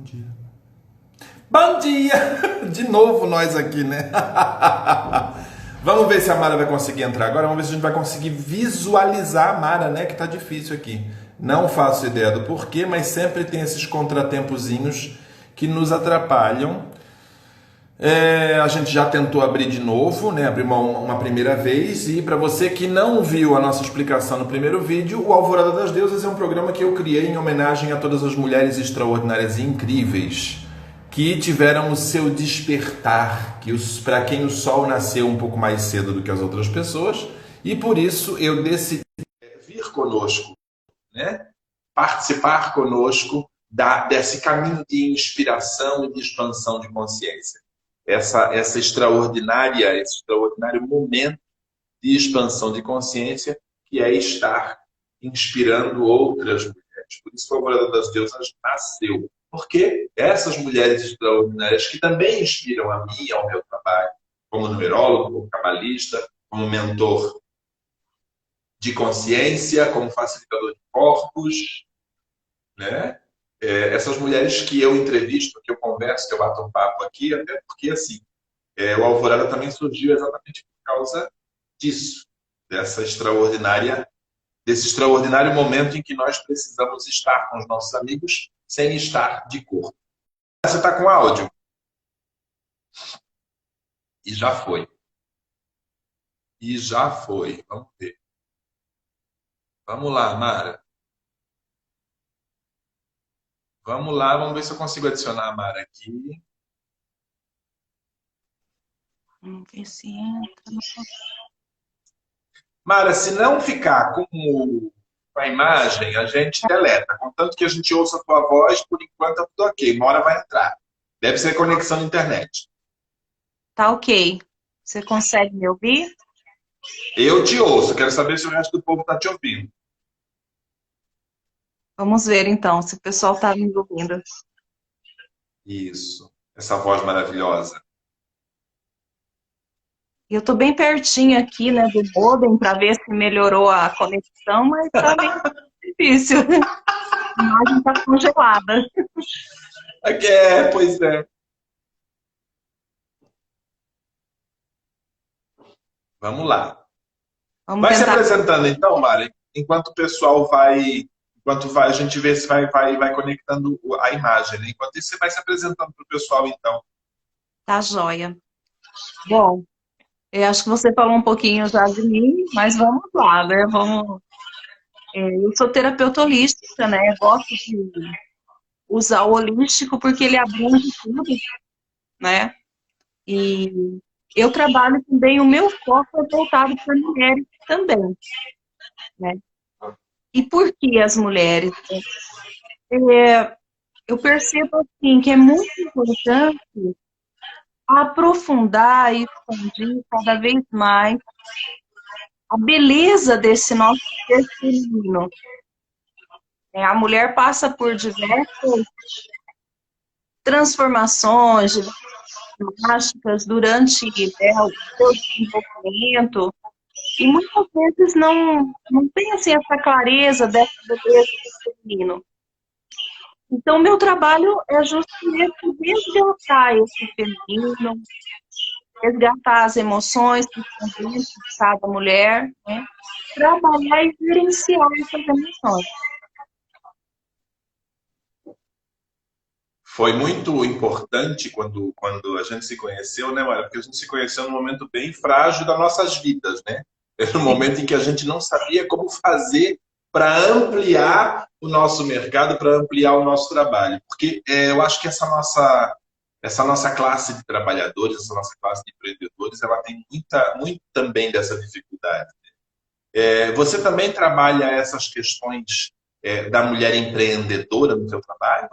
dia. Bom dia! De novo nós aqui, né? Vamos ver se a Mara vai conseguir entrar agora. Vamos ver se a gente vai conseguir visualizar a Mara, né? Que tá difícil aqui. Não faço ideia do porquê, mas sempre tem esses contratempozinhos que nos atrapalham. A gente já tentou abrir de novo, né? Abrir uma primeira vez. E para você que não viu a nossa explicação no primeiro vídeo, o Alvorada das Deusas é um programa que eu criei em homenagem a todas as mulheres extraordinárias e incríveis que tiveram o seu despertar, para quem o sol nasceu um pouco mais cedo do que as outras pessoas, e por isso eu decidi vir conosco, né? Participar conosco desse caminho de inspiração e de expansão de consciência. Esse extraordinário momento de expansão de consciência que é estar inspirando outras mulheres. Por isso que o Alvorada das Deusas nasceu. Porque essas mulheres extraordinárias que também inspiram a mim e ao meu trabalho, como numerólogo, como cabalista, como mentor de consciência, como facilitador de corpos, né? Essas mulheres que eu entrevisto, que eu converso, que eu bato um papo aqui, até porque, assim, o Alvorada também surgiu exatamente por causa disso, desse extraordinário momento em que nós precisamos estar com os nossos amigos sem estar de corpo. Você está com áudio? E já foi. E já foi. Vamos ver. Vamos lá, Mara. Vamos lá, vamos ver se eu consigo adicionar a Mara aqui. Vamos ver se entra. Mara, se não ficar com a imagem, a gente deleta. Contanto que a gente ouça a tua voz, por enquanto tá tudo ok. Uma hora vai entrar. Deve ser conexão na internet. Tá ok. Você consegue me ouvir? Eu te ouço. Quero saber se o resto do povo está te ouvindo. Vamos ver então se o pessoal está me ouvindo. Isso. Essa voz maravilhosa. Eu estou bem pertinho aqui, né, do modem para ver se melhorou a conexão, mas está bem difícil. A imagem está congelada. Pois é. Vamos lá. Vamos Vai se tentar. apresentando então, Mari, enquanto o pessoal a gente vê se vai conectando a imagem, né? Enquanto isso, você vai se apresentando para o pessoal, então. Tá joia. Bom, eu acho que você falou um pouquinho já de mim, mas vamos lá, né? Eu sou terapeuta holística, né? Gosto de usar o holístico porque ele abrange tudo, né? E eu trabalho também, o meu foco é voltado para mulheres também, né? E por que as mulheres? Eu percebo assim que é muito importante aprofundar e expandir cada vez mais a beleza desse nosso ser feminino. A mulher passa por diversas transformações drásticas durante, né, o seu desenvolvimento. E muitas vezes não tem assim, essa clareza dessa beleza do feminino. Então, o meu trabalho é justamente resgatar esse feminino, resgatar as emoções que estão dentro de cada mulher, né? Trabalhar e gerenciar essas emoções. Foi muito importante quando a gente se conheceu, né, Mara? Porque a gente se conheceu num momento bem frágil das nossas vidas, né? Era um momento em que a gente não sabia como fazer para ampliar o nosso mercado, para ampliar o nosso trabalho. Porque eu acho que essa nossa classe de trabalhadores, essa nossa classe de empreendedores, ela tem muito também dessa dificuldade. Você também trabalha essas questões da mulher empreendedora no seu trabalho?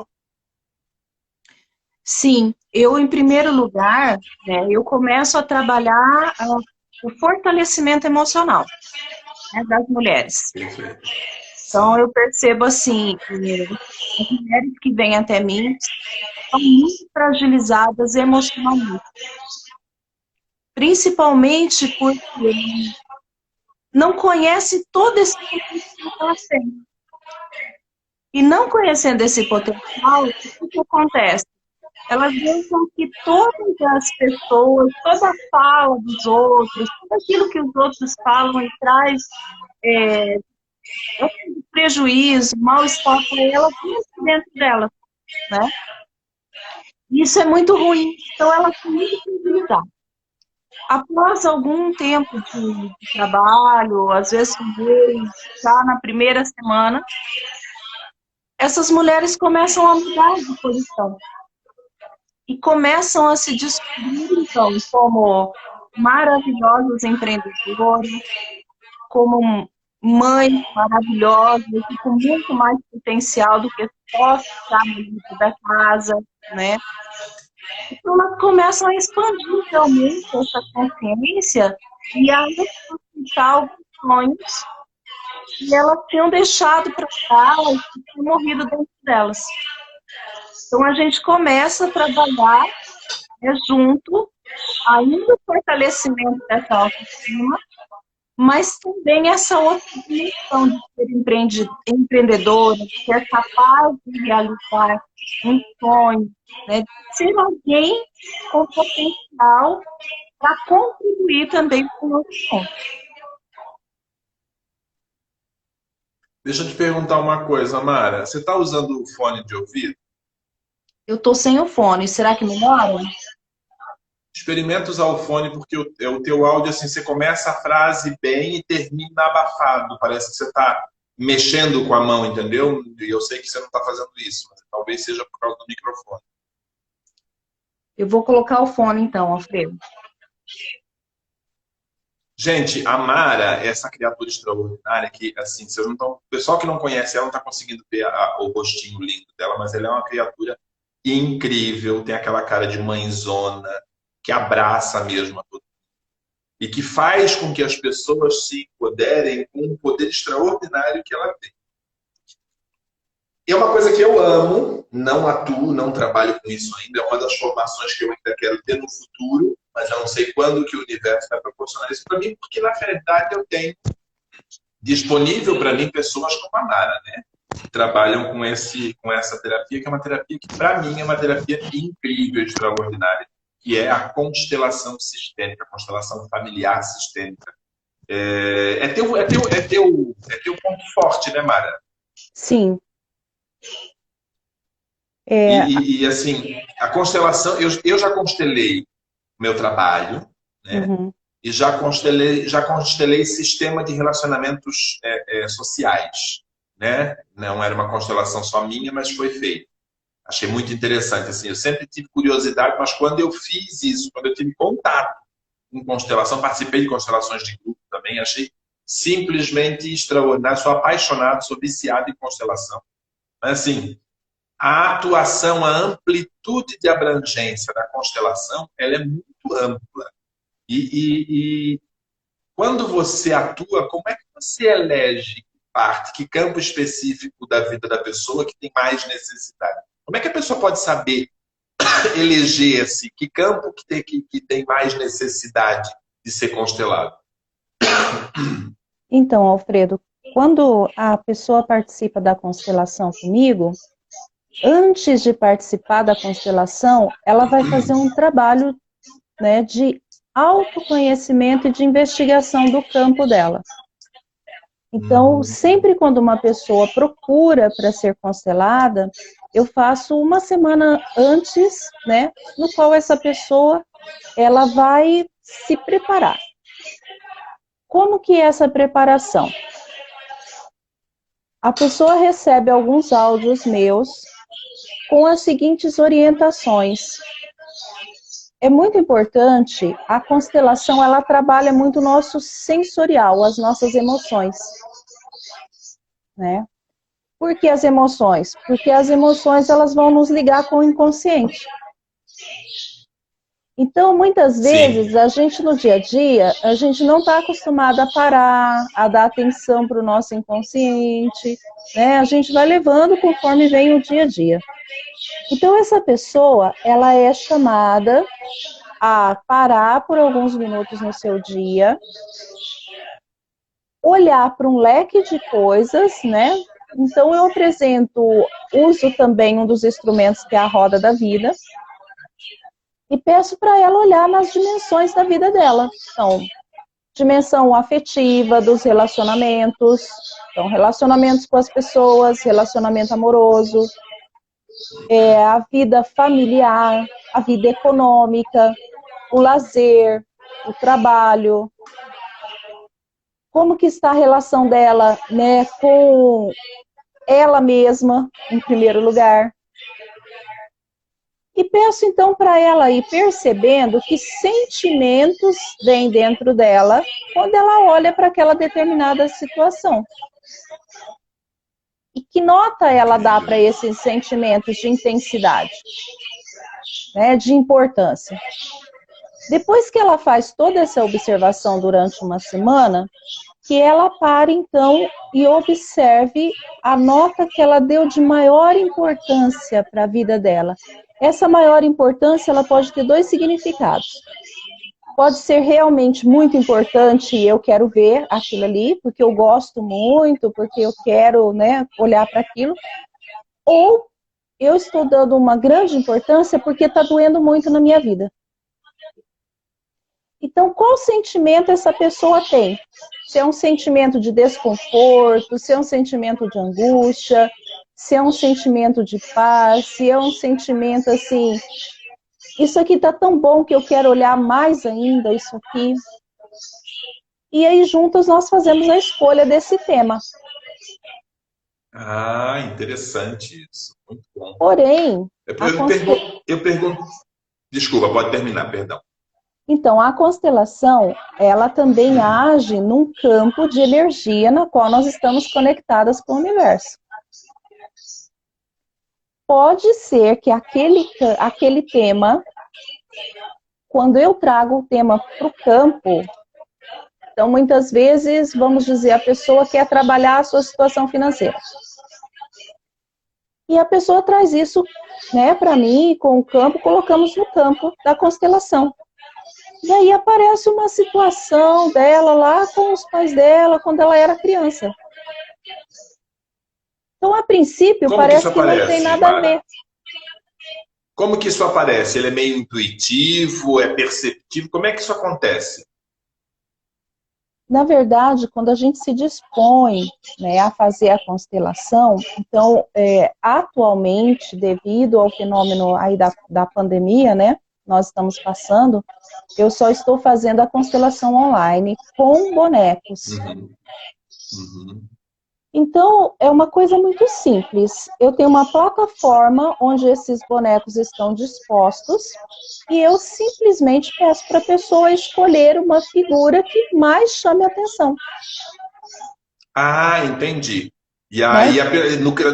Sim, eu, em primeiro lugar, né, eu começo a trabalhar o fortalecimento emocional, né, das mulheres. Perfeito. Então, Sim. eu percebo assim, as mulheres que vêm até mim são muito fragilizadas emocionalmente, principalmente porque não conhece todo esse potencial que elas têm. E não conhecendo esse potencial, o que acontece? Elas deixam que todas as pessoas, toda a fala dos outros, tudo aquilo que os outros falam e traz prejuízo, mal-estar para elas, dentro delas, né? Isso é muito ruim, então elas têm muito que lidar. Após algum tempo de trabalho, às vezes um mês, já na primeira semana, essas mulheres começam a mudar de posição e começam a se descobrir, então, como maravilhosas empreendedoras, como mães maravilhosas e com muito mais potencial do que só estar dentro da casa, né? Então, elas começam a expandir realmente essa consciência e a ressuscitar alguns sonhos que elas tinham deixado para trás e tinham morrido dentro delas. Então, a gente começa a trabalhar junto, ainda o fortalecimento dessa autoestima, mas também essa outra dimensão de ser empreendedora, de ser capaz de realizar um sonho, né, de ser alguém com potencial para contribuir também com o nosso sonho. Deixa eu te perguntar uma coisa, Mara. Você está usando o fone de ouvido? Eu estou sem o fone, será que melhora? Experimenta usar o fone, porque o teu áudio, assim, você começa a frase bem e termina abafado. Parece que você está mexendo com a mão, entendeu? E eu sei que você não está fazendo isso, mas talvez seja por causa do microfone. Eu vou colocar o fone então, Alfredo. Gente, a Mara é essa criatura extraordinária que, assim, vocês não estão, o pessoal que não conhece ela não está conseguindo ver o rostinho lindo dela, mas ela é uma criatura incrível, tem aquela cara de mãezona, que abraça mesmo a todo mundo e que faz com que as pessoas se empoderem com um poder extraordinário que ela tem. E é uma coisa que eu amo, não atuo, não trabalho com isso ainda, é uma das formações que eu ainda quero ter no futuro, mas eu não sei quando que o universo vai proporcionar isso para mim, porque na verdade eu tenho disponível para mim pessoas como a Mara, né? Que trabalham com essa terapia, que é uma terapia que para mim é uma terapia incrível, extraordinária, que é a constelação sistêmica, a constelação familiar sistêmica. É teu ponto forte, né, Mara? Sim. E assim, a constelação, eu já constelei meu trabalho, né? Uhum. E já constelei sistema de relacionamentos sociais, né? Não era uma constelação só minha, mas foi feito. Achei muito interessante, assim, eu sempre tive curiosidade, mas quando eu fiz isso, quando eu tive contato com constelação, participei de constelações de grupo também, achei simplesmente extraordinário, sou apaixonado, sou viciado em constelação. Mas assim, a atuação, a amplitude de abrangência da constelação, ela é muito ampla. E quando você atua, como é que você elege que campo específico da vida da pessoa que tem mais necessidade? Como é que a pessoa pode saber eleger assim, que campo que tem mais necessidade de ser constelado? Então, Alfredo, quando a pessoa participa da constelação comigo, antes de participar da constelação, ela vai fazer um trabalho, né, de autoconhecimento e de investigação do campo dela. Então, sempre quando uma pessoa procura para ser constelada, eu faço uma semana antes, né, no qual essa pessoa ela vai se preparar. Como que é essa preparação? A pessoa recebe alguns áudios meus com as seguintes orientações. É muito importante, a constelação, ela trabalha muito o nosso sensorial, as nossas emoções, né? Por que as emoções? Porque as emoções, elas vão nos ligar com o inconsciente. Então, muitas vezes, a gente no dia a dia, a gente não está acostumado a parar, a dar atenção para o nosso inconsciente, né? A gente vai levando conforme vem o dia a dia. Então, essa pessoa, ela é chamada a parar por alguns minutos no seu dia, olhar para um leque de coisas, né? Então eu apresento, uso também um dos instrumentos que é a roda da vida, e peço para ela olhar nas dimensões da vida dela. Então, dimensão afetiva dos relacionamentos, então relacionamentos com as pessoas, relacionamento amoroso, a vida familiar, a vida econômica, o lazer, o trabalho, como que está a relação dela, né, com ela mesma, em primeiro lugar. E peço então para ela ir percebendo que sentimentos vêm dentro dela quando ela olha para aquela determinada situação. E que nota ela dá para esses sentimentos de intensidade, né, de importância. Depois que ela faz toda essa observação durante uma semana, que ela pare então e observe a nota que ela deu de maior importância para a vida dela. Essa maior importância, ela pode ter dois significados. Pode ser realmente muito importante e eu quero ver aquilo ali, porque eu gosto muito, porque eu quero, né, olhar para aquilo. Ou eu estou dando uma grande importância porque está doendo muito na minha vida. Então, qual sentimento essa pessoa tem? Se é um sentimento de desconforto, se é um sentimento de angústia, se é um sentimento de paz, se é um sentimento assim, isso aqui tá tão bom que eu quero olhar mais ainda isso aqui. E aí juntos nós fazemos a escolha desse tema. Ah, interessante isso. Muito bom. Porém, Eu pergunto. Desculpa, pode terminar, perdão. Então, a constelação, ela também age num campo de energia na qual nós estamos conectadas com o universo. Pode ser que aquele tema, quando eu trago o tema para o campo, então muitas vezes, vamos dizer, a pessoa quer trabalhar a sua situação financeira. E a pessoa traz isso, né, para mim, com o campo, colocamos no campo da constelação. E aí aparece uma situação dela lá com os pais dela, quando ela era criança. Então, a princípio, parece que não tem nada a ver. Como que isso aparece? Ele é meio intuitivo, é perceptivo? Como é que isso acontece? Na verdade, quando a gente se dispõe, né, a fazer a constelação, então, atualmente, devido ao fenômeno aí da pandemia, né, nós estamos passando, eu só estou fazendo a constelação online com bonecos. Então, é uma coisa muito simples. Eu tenho uma plataforma onde esses bonecos estão dispostos e eu simplesmente peço para a pessoa escolher uma figura que mais chame a atenção. Ah, entendi. E aí,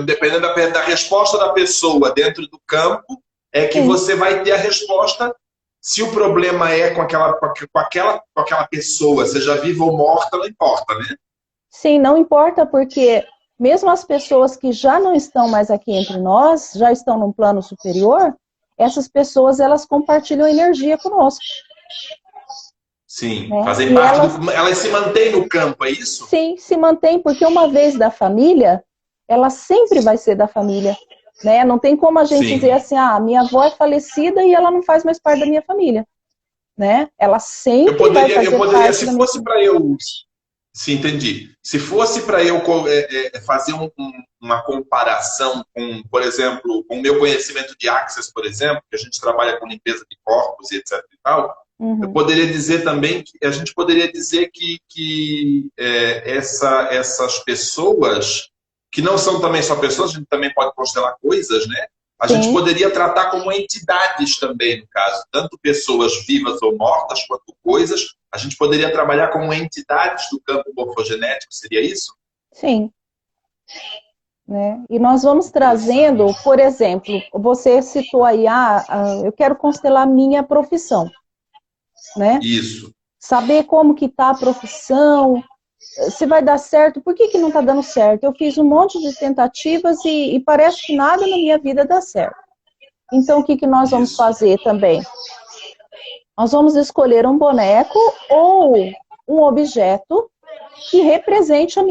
dependendo da resposta da pessoa dentro do campo, é que você vai ter a resposta se o problema é com aquela pessoa, seja viva ou morta, não importa, né? Sim, não importa, porque mesmo as pessoas que já não estão mais aqui entre nós, já estão num plano superior, essas pessoas, elas compartilham energia conosco. Sim, né? Fazem parte elas se mantêm no campo, é isso? Sim, se mantém, porque uma vez da família, ela sempre vai ser da família. Né? Não tem como a gente dizer assim, minha avó é falecida e ela não faz mais parte da minha família. Né? Ela sempre vai fazer parte se fosse para eu... Sim, entendi. Se fosse para eu fazer uma comparação com, por exemplo, com o meu conhecimento de Access, por exemplo, que a gente trabalha com limpeza de corpos e etc e tal, eu poderia dizer também que a gente poderia dizer que essas pessoas, que não são também só pessoas, a gente também pode constelar coisas, né? A gente poderia tratar como entidades também, no caso, tanto pessoas vivas ou mortas, quanto coisas. A gente poderia trabalhar como entidades do campo morfogenético, seria isso? Sim. Né? E nós vamos trazendo, por exemplo, você citou aí, eu quero constelar minha profissão. Né? Isso. Saber como que está a profissão, se vai dar certo, por que não está dando certo? Eu fiz um monte de tentativas e parece que nada na minha vida dá certo. Então, o que nós vamos fazer também? Nós vamos escolher um boneco ou um objeto que represente a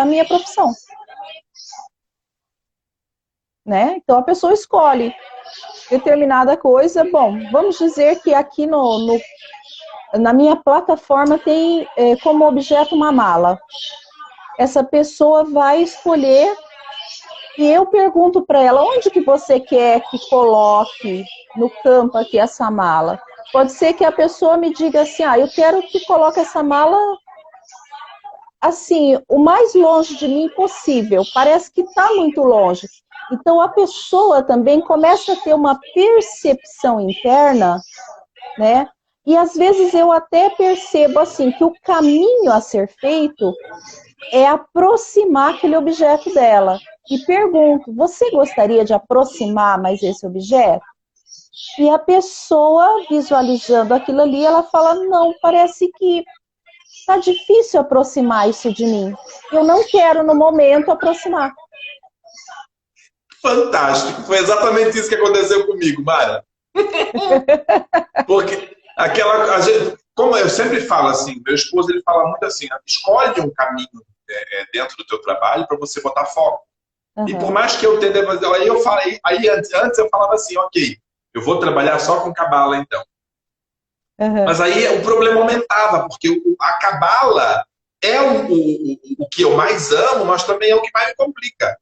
minha profissão. né? Então a pessoa escolhe determinada coisa. Bom, vamos dizer que aqui na minha plataforma tem como objeto uma mala. Essa pessoa vai escolher e eu pergunto para ela, onde que você quer que coloque no campo aqui essa mala? Pode ser que a pessoa me diga assim, eu quero que coloque essa mala assim, o mais longe de mim possível. Parece que está muito longe. Então a pessoa também começa a ter uma percepção interna, né? E às vezes eu até percebo assim que o caminho a ser feito é aproximar aquele objeto dela. E pergunto, você gostaria de aproximar mais esse objeto? E a pessoa, visualizando aquilo ali, ela fala, não, parece que está difícil aproximar isso de mim. Eu não quero, no momento, aproximar. Fantástico. Foi exatamente isso que aconteceu comigo, Mara. Porque como eu sempre falo assim, meu esposo ele fala muito assim, escolhe um caminho dentro do teu trabalho para você botar foco. E por mais que eu tente, antes eu falava assim, ok, eu vou trabalhar só com cabala então. Mas aí o problema aumentava, porque a cabala é o que eu mais amo, mas também é o que mais me complica.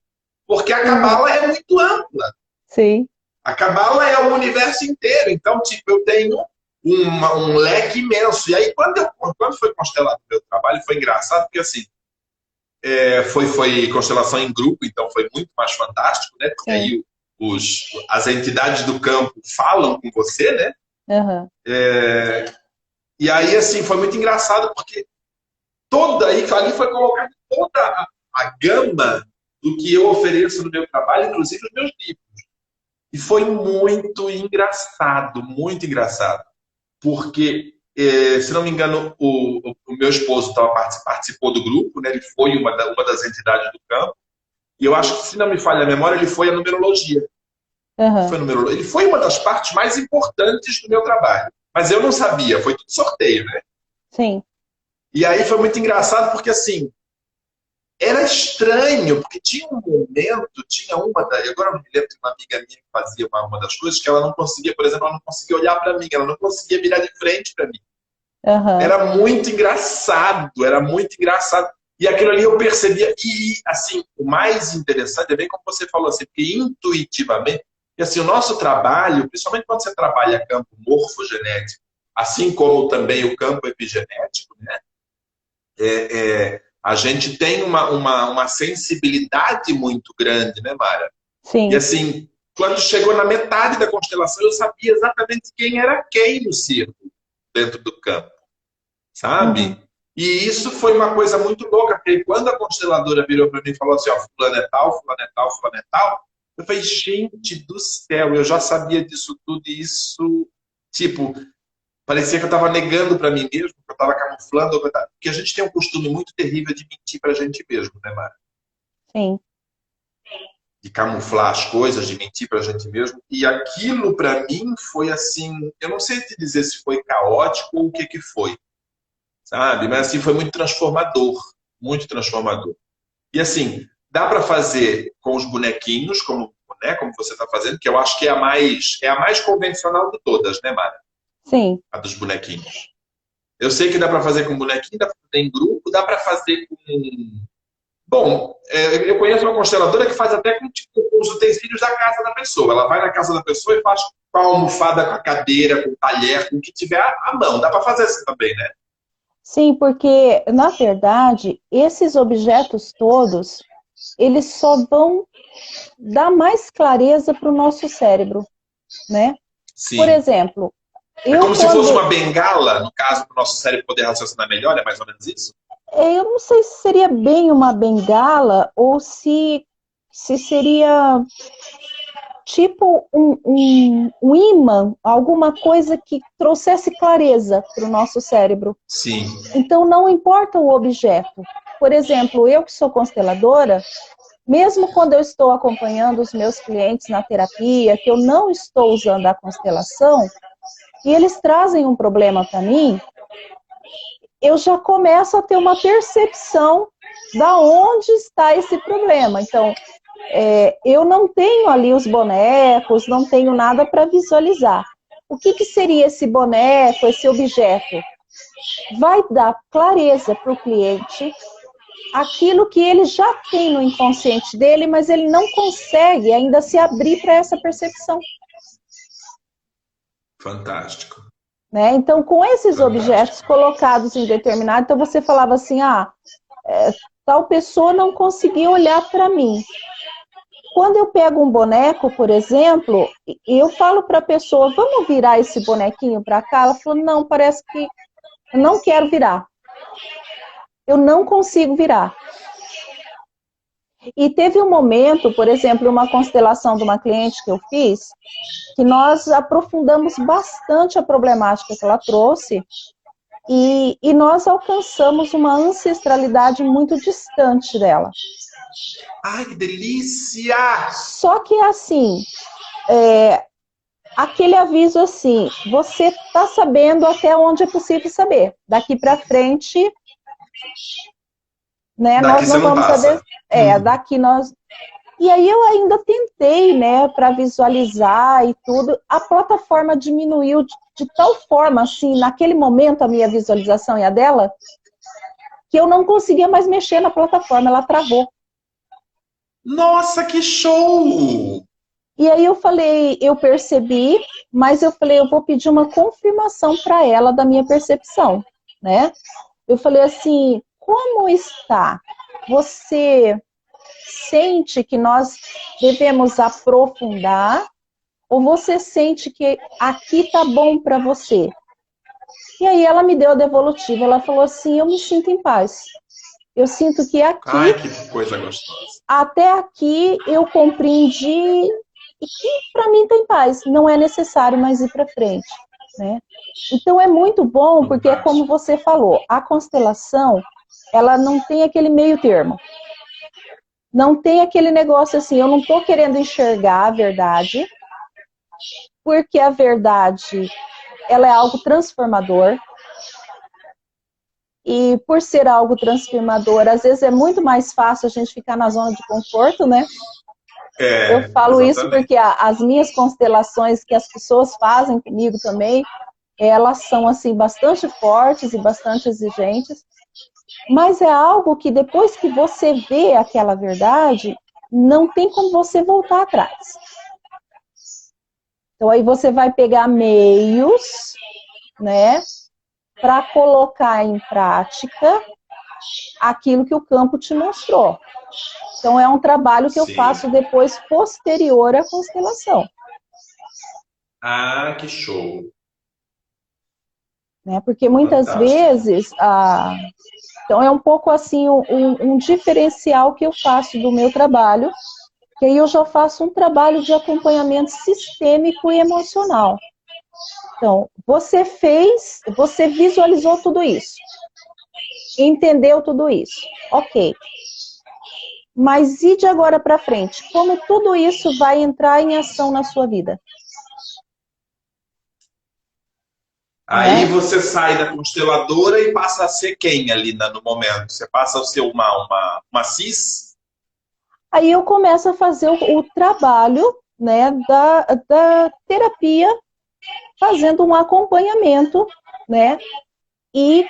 Porque a cabala é muito ampla. Sim. A cabala é o universo inteiro. Então, tipo, eu tenho um leque imenso. E aí, quando foi constelado o meu trabalho, foi engraçado, porque assim, foi constelação em grupo, então foi muito mais fantástico, né? Porque aí as entidades do campo falam com você, né? E aí, assim, foi muito engraçado, porque ali foi colocada toda a gama do que eu ofereço no meu trabalho, inclusive os meus livros. E foi muito engraçado, porque, se não me engano, o meu esposo participou do grupo, né? Ele foi uma das entidades do campo, e eu acho que, se não me falha a memória, ele foi a numerologia. Ele foi uma das partes mais importantes do meu trabalho. Mas eu não sabia, foi tudo sorteio, né? Sim. E aí foi muito engraçado, porque assim, era estranho, porque tinha um momento, agora eu não me lembro de uma amiga minha que fazia uma das coisas, que ela não conseguia, por exemplo, ela não conseguia olhar para mim, ela não conseguia virar de frente para mim. Era muito engraçado. E aquilo ali eu percebia, e assim, o mais interessante é bem como você falou assim, porque intuitivamente, e assim, o nosso trabalho, principalmente quando você trabalha campo morfogenético, assim como também o campo epigenético, né? A gente tem uma sensibilidade muito grande, né, Mara? Sim. E assim, quando chegou na metade da constelação, eu sabia exatamente quem era quem no círculo, dentro do campo, sabe? E isso foi uma coisa muito louca, porque quando a consteladora virou para mim e falou assim, ó, fulano é tal, fulano é tal, fulano é tal, eu falei, gente do céu, eu já sabia disso tudo, e isso, tipo, parecia que eu estava negando para mim mesmo, que eu estava camuflando, porque a gente tem um costume muito terrível de mentir para a gente mesmo, né, Mara? Sim. De camuflar as coisas, de mentir para a gente mesmo. E aquilo, para mim, foi assim, eu não sei te dizer se foi caótico ou o que foi, sabe? Mas assim, foi muito transformador, muito transformador. E assim, dá para fazer com os bonequinhos, como você está fazendo, que eu acho que é a mais convencional de todas, né, Mara? Sim. A dos bonequinhos. Eu sei que dá para fazer com bonequinho, dá para fazer em grupo, dá para fazer com... Bom, eu conheço uma consteladora que faz até com os utensílios da casa da pessoa. Ela vai na casa da pessoa e faz com a almofada, com a cadeira, com o talher, com o que tiver à mão. Dá para fazer assim também, né? Sim, porque, na verdade, esses objetos todos, eles só vão dar mais clareza para o nosso cérebro, né? Sim. Por exemplo... se fosse uma bengala, no caso, para o nosso cérebro poder raciocinar melhor, é mais ou menos isso? Eu não sei se seria bem uma bengala ou se seria tipo um imã, alguma coisa que trouxesse clareza para o nosso cérebro. Sim. Então não importa o objeto. Por exemplo, eu que sou consteladora, mesmo quando eu estou acompanhando os meus clientes na terapia, que eu não estou usando a constelação, e eles trazem um problema para mim, eu já começo a ter uma percepção da onde está esse problema. Então, eu não tenho ali os bonecos, não tenho nada para visualizar. O que seria esse boneco, esse objeto? Vai dar clareza para o cliente aquilo que ele já tem no inconsciente dele, mas ele não consegue ainda se abrir para essa percepção. Fantástico. Né? Então, com esses objetos colocados em determinado, então você falava assim, tal pessoa não conseguia olhar para mim. Quando eu pego um boneco, por exemplo, eu falo para a pessoa, vamos virar esse bonequinho para cá? Ela falou, não, parece que eu não quero virar. Eu não consigo virar. E teve um momento, por exemplo, uma constelação de uma cliente que eu fiz, que nós aprofundamos bastante a problemática que ela trouxe e nós alcançamos uma ancestralidade muito distante dela. Ai, que delícia! Só que assim, aquele aviso assim, você está sabendo até onde é possível saber. Daqui para frente, né, nós não vamos saber. Daqui nós. E aí eu ainda tentei, né, para visualizar e tudo. A plataforma diminuiu de tal forma, assim, naquele momento a minha visualização e a dela, que eu não conseguia mais mexer na plataforma, ela travou. Nossa, que show! E aí eu falei, eu percebi, mas eu falei, eu vou pedir uma confirmação para ela da minha percepção, né? Eu falei assim, como está? Você sente que nós devemos aprofundar ou você sente que aqui tá bom para você? E aí ela me deu a devolutiva, ela falou assim, eu me sinto em paz. Eu sinto que aqui... Ai, que coisa gostosa. Até aqui eu compreendi e que para mim está em paz. Não é necessário mais ir para frente, né? Então é muito bom, porque é como você falou, a constelação, ela não tem aquele meio termo. Não tem aquele negócio assim, eu não estou querendo enxergar a verdade, porque a verdade, ela é algo transformador. E por ser algo transformador, às vezes é muito mais fácil a gente ficar na zona de conforto, né? Eu falo exatamente. isso porque as minhas constelações que as pessoas fazem comigo também, elas são assim bastante fortes e bastante exigentes, mas é algo que depois que você vê aquela verdade, não tem como você voltar atrás. Então aí você vai pegar meios, né, para colocar em prática aquilo que o campo te mostrou. Então é um trabalho que eu faço depois posterior à constelação. Ah, que show! Né? Porque muitas vezes, então é um pouco assim um diferencial que eu faço do meu trabalho, que aí eu já faço um trabalho de acompanhamento sistêmico e emocional. Então, você visualizou tudo isso, entendeu tudo isso, ok. Mas e de agora para frente? Como tudo isso vai entrar em ação na sua vida? Aí você sai da consteladora e passa a ser quem ali no momento? Você passa a ser uma cis? Aí eu começo a fazer o trabalho, né, da terapia, fazendo um acompanhamento, né, e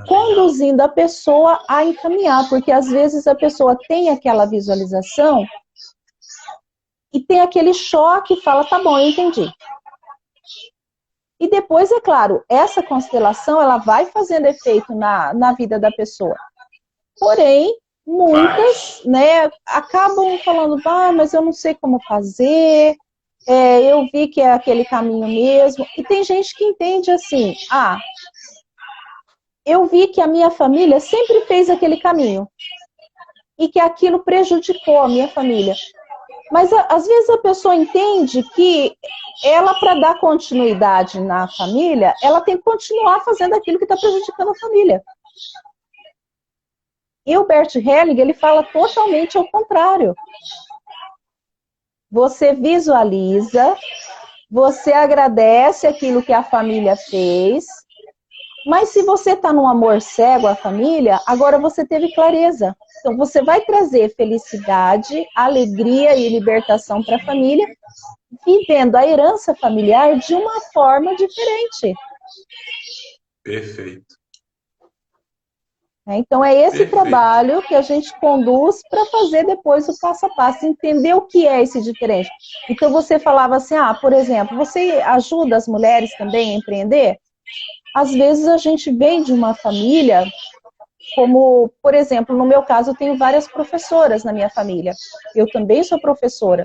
conduzindo a pessoa a encaminhar, porque às vezes a pessoa tem aquela visualização e tem aquele choque e fala, tá bom, eu entendi. E depois, é claro, essa constelação, ela vai fazendo efeito na vida da pessoa. Porém, muitas, né, acabam falando, mas eu não sei como fazer, eu vi que é aquele caminho mesmo. E tem gente que entende assim, eu vi que a minha família sempre fez aquele caminho e que aquilo prejudicou a minha família. Mas às vezes a pessoa entende que ela, para dar continuidade na família, ela tem que continuar fazendo aquilo que está prejudicando a família. E o Bert Helling, ele fala totalmente ao contrário. Você visualiza, você agradece aquilo que a família fez, Mas se você está num amor cego à família, agora você teve clareza. Então você vai trazer felicidade, alegria e libertação para a família, vivendo a herança familiar de uma forma diferente. Perfeito. Então é esse Perfeito. trabalho que a gente conduz para fazer depois o passo a passo, entender o que é esse diferente. Então você falava assim, por exemplo, você ajuda as mulheres também a empreender? Às vezes a gente vem de uma família, como, por exemplo, no meu caso eu tenho várias professoras na minha família. Eu também sou professora.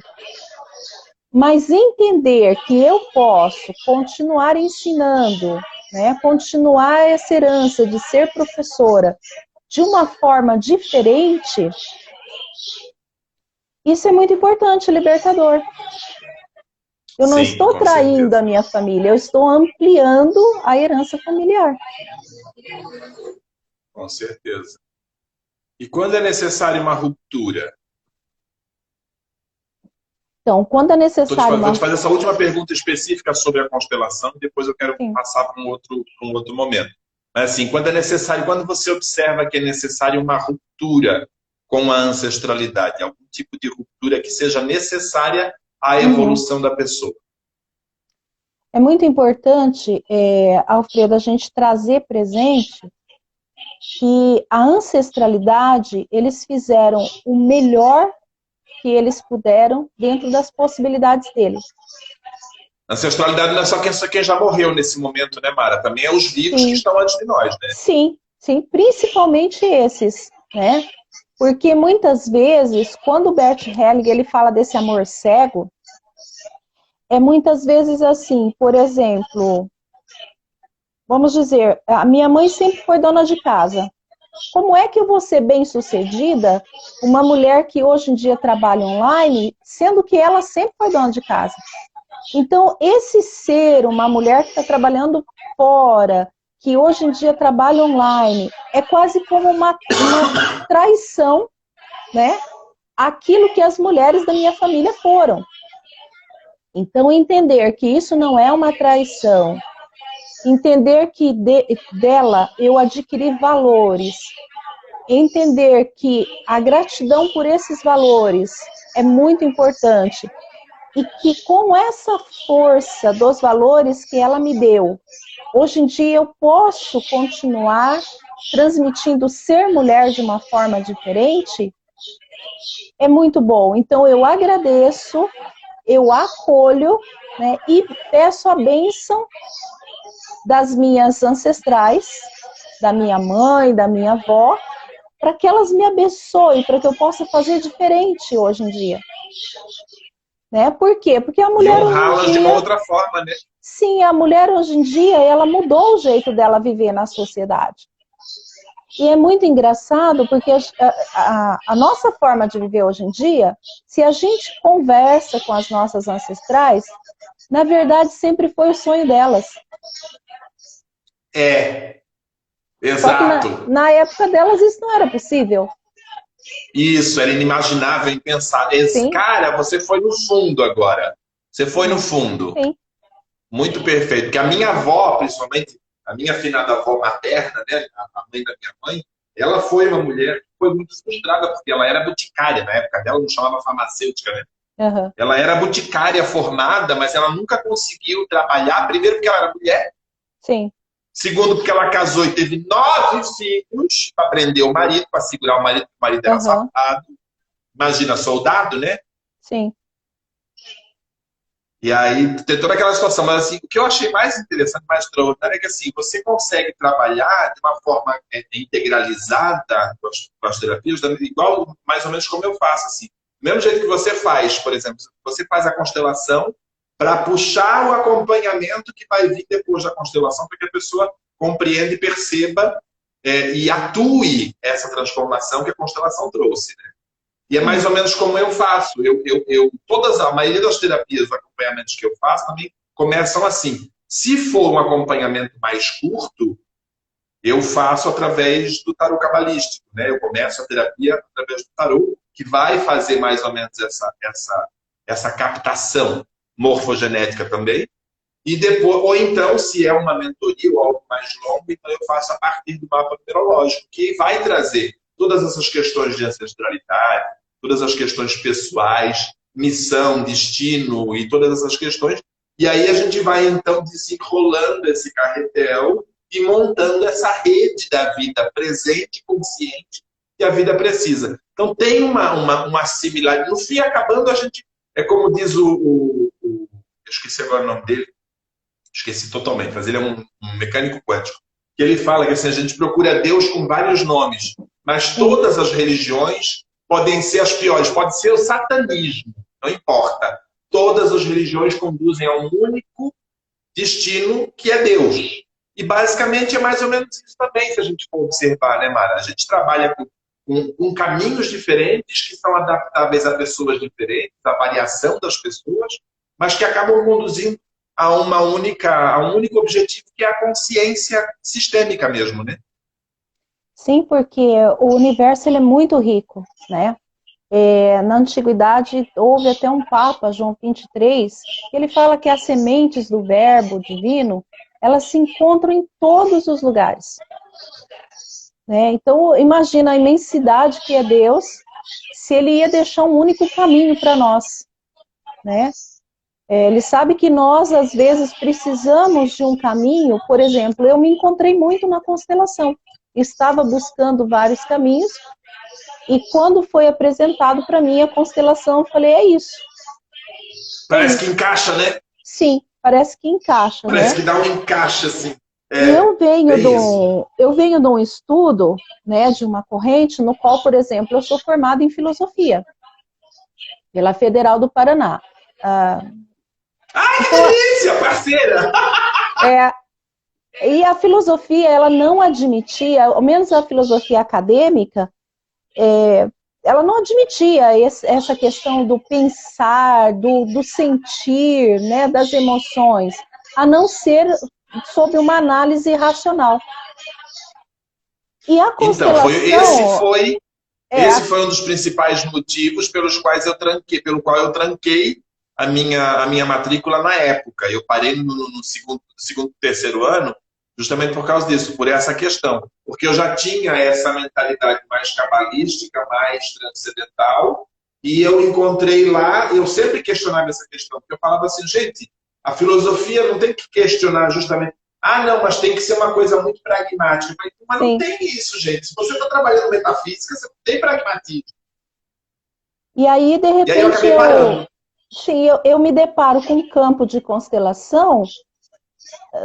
Mas entender que eu posso continuar ensinando, né, continuar essa herança de ser professora de uma forma diferente, isso é muito importante, libertador. Eu não estou traindo a minha família, eu estou ampliando a herança familiar. Com certeza. E quando é necessária uma ruptura? Então, quando é necessário... Vou te fazer essa última pergunta específica sobre a constelação, e depois eu quero passar para um outro momento. Mas assim, quando é necessário, quando você observa que é necessário uma ruptura com a ancestralidade, algum tipo de ruptura que seja necessária à evolução da pessoa. É muito importante, Alfredo, a gente trazer presente que a ancestralidade, eles fizeram o melhor que eles puderam dentro das possibilidades deles. Ancestralidade não é só quem já morreu nesse momento, né, Mara? Também é os vivos que estão antes de nós, né? Sim, principalmente esses, né? Porque muitas vezes, quando o Bert Hellinger ele fala desse amor cego, é muitas vezes assim, por exemplo, vamos dizer, a minha mãe sempre foi dona de casa. Como é que eu vou ser bem-sucedida, uma mulher que hoje em dia trabalha online, sendo que ela sempre foi dona de casa? Então, esse ser, uma mulher que está trabalhando fora, que hoje em dia trabalha online, é quase como uma traição, né? Aquilo que as mulheres da minha família foram. Então, entender que isso não é uma traição, entender que dela eu adquiri valores, entender que a gratidão por esses valores é muito importante e que com essa força dos valores que ela me deu, hoje em dia eu posso continuar transmitindo ser mulher de uma forma diferente, é muito bom. Então eu agradeço, eu acolho, né, e peço a bênção das minhas ancestrais, da minha mãe, da minha avó, para que elas me abençoem, para que eu possa fazer diferente hoje em dia. Né? Por quê? Porque a mulher hoje em dia... de uma outra forma, né? Sim, a mulher hoje em dia, ela mudou o jeito dela viver na sociedade. E é muito engraçado, porque a nossa forma de viver hoje em dia, se a gente conversa com as nossas ancestrais, na verdade sempre foi o sonho delas. Exato. Só que na época delas isso não era possível. Isso, era inimaginável, impensável. Cara, você foi no fundo agora. Você foi no fundo. Sim. Muito perfeito. Porque a minha avó, principalmente, a minha afinada avó materna, né, a mãe da minha mãe, ela foi uma mulher que foi muito frustrada, porque ela era boticária. Na época dela, não chamava farmacêutica, né? Uhum. Ela era boticária formada, mas ela nunca conseguiu trabalhar. Primeiro, porque ela era mulher. Sim. Segundo, porque ela casou e teve 9 filhos para prender o marido, para segurar o marido era safado. Imagina, soldado, né? Sim. E aí tem toda aquela situação. Mas assim, o que eu achei mais interessante, mais extraordinário, é que assim, você consegue trabalhar de uma forma integralizada com as terapias, igual mais ou menos como eu faço. Assim. Do mesmo jeito que você faz, por exemplo, você faz a constelação para puxar o acompanhamento que vai vir depois da constelação, para que a pessoa compreenda e perceba e atue essa transformação que a constelação trouxe. Né? E é mais ou menos como eu faço. A maioria das terapias, os acompanhamentos que eu faço, também começam assim. Se for um acompanhamento mais curto, eu faço através do tarô cabalístico. Né? Eu começo a terapia através do tarô, que vai fazer mais ou menos essa captação morfogenética também, E depois, ou então, se é uma mentoria ou algo mais longo, então eu faço a partir do mapa numerológico, que vai trazer todas essas questões de ancestralidade, todas as questões pessoais, missão, destino e todas essas questões. E aí a gente vai, então, desenrolando esse carretel e montando essa rede da vida presente, consciente, que a vida precisa. Então tem uma similaridade. No fim, acabando, a gente, é como diz eu esqueci agora o nome dele, esqueci totalmente, mas ele é um mecânico quântico, que ele fala que assim, a gente procura Deus com vários nomes, mas todas as religiões podem ser as piores, pode ser o satanismo, não importa. Todas as religiões conduzem a um único destino, que é Deus. E basicamente é mais ou menos isso também, se a gente for observar, né, Mara? A gente trabalha com caminhos diferentes, que são adaptáveis a pessoas diferentes, a variação das pessoas, mas que acabam conduzindo a um único objetivo, que é a consciência sistêmica mesmo, né? Sim, porque o universo ele é muito rico, né? Na antiguidade houve até um Papa, João 23, que ele fala que as sementes do verbo divino, elas se encontram em todos os lugares. Né? Então, imagina a imensidade que é Deus, se ele ia deixar um único caminho para nós, né? Ele sabe que nós, às vezes, precisamos de um caminho. Por exemplo, eu me encontrei muito na constelação. Estava buscando vários caminhos, e quando foi apresentado para mim a constelação, eu falei, é isso. Parece que encaixa, né? Sim, parece que encaixa, Parece né? que dá um encaixe, assim. Eu venho de um estudo, né, de uma corrente, no qual, por exemplo, eu sou formada em filosofia, pela Federal do Paraná. Ai, que delícia, parceira! E a filosofia, ela não admitia, ao menos a filosofia acadêmica, ela não admitia essa questão do pensar, do sentir, né, das emoções, a não ser sob uma análise racional. E a constelação... Então, esse foi um dos principais motivos pelo qual eu tranquei a minha matrícula na época. Eu parei no segundo, terceiro ano, justamente por causa disso, por essa questão. Porque eu já tinha essa mentalidade mais cabalística, mais transcendental, e eu encontrei lá, eu sempre questionava essa questão, porque eu falava assim, gente, a filosofia não tem que questionar justamente, não, mas tem que ser uma coisa muito pragmática. Mas não tem isso, gente. Se você está trabalhando metafísica, você não tem pragmatismo. E aí, de repente, e aí eu acabei parando. Sim, eu me deparo com um campo de constelação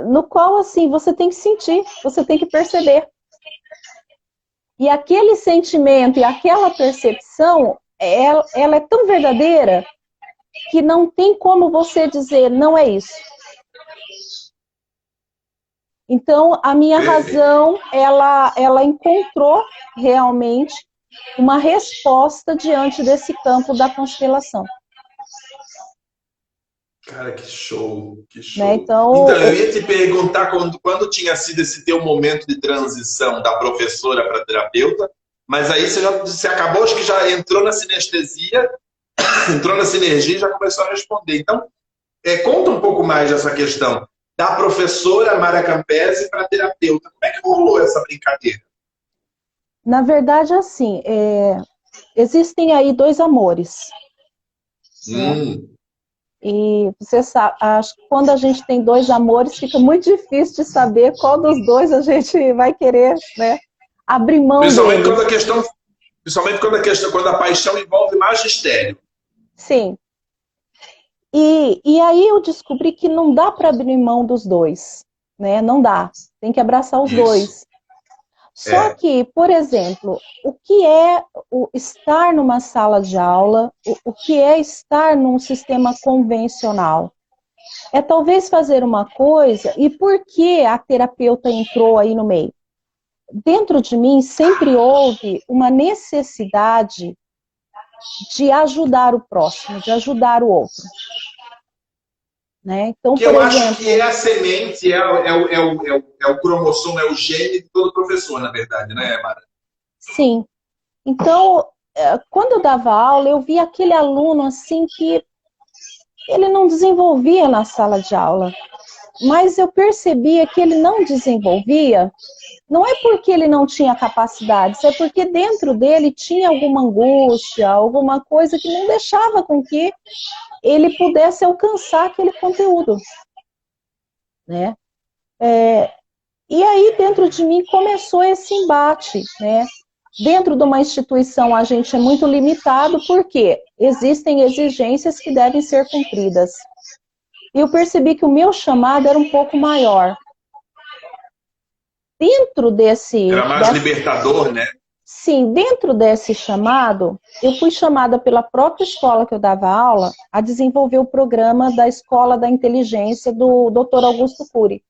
no qual, assim, você tem que sentir, você tem que perceber. E aquele sentimento e aquela percepção, ela é tão verdadeira que não tem como você dizer, não é isso. Então, a minha razão, ela encontrou realmente uma resposta diante desse campo da constelação. Cara, que show, que show. Né? Então, eu ia te perguntar quando tinha sido esse teu momento de transição da professora para terapeuta, mas aí você acabou, acho que já entrou na sinestesia, entrou na sinergia e já começou a responder. Então, conta um pouco mais dessa questão da professora Mara Campese para terapeuta. Como é que rolou essa brincadeira? Na verdade, assim, existem aí dois amores. Né? E você sabe, acho que quando a gente tem dois amores, fica muito difícil de saber qual dos dois a gente vai querer, né, abrir mão Principalmente deles. Quando a paixão envolve magistério. Sim. E aí eu descobri que não dá para abrir mão dos dois, né? Não dá. Tem que abraçar os dois. Só que, por exemplo, o que é estar numa sala de aula, o que é estar num sistema convencional? É talvez fazer uma coisa, e por que a terapeuta entrou aí no meio? Dentro de mim sempre houve uma necessidade de ajudar o próximo, de ajudar o outro. Né? Então, que eu acho que é a semente, é o cromossomo, é o gene de todo professor, na verdade, né, Mara? Sim. Então, quando eu dava aula, eu via aquele aluno assim que ele não desenvolvia na sala de aula. mas eu percebia que ele não desenvolvia, não é porque ele não tinha capacidades, é porque dentro dele tinha alguma angústia, alguma coisa que não deixava com que ele pudesse alcançar aquele conteúdo, né? E aí dentro de mim começou esse embate, né? Dentro de uma instituição a gente é muito limitado porque existem exigências que devem ser cumpridas. E eu percebi que o meu chamado era um pouco maior. Dentro desse... Era mais libertador, né? Sim, dentro desse chamado, eu fui chamada pela própria escola que eu dava aula a desenvolver o programa da Escola da Inteligência do Dr. Augusto Cury.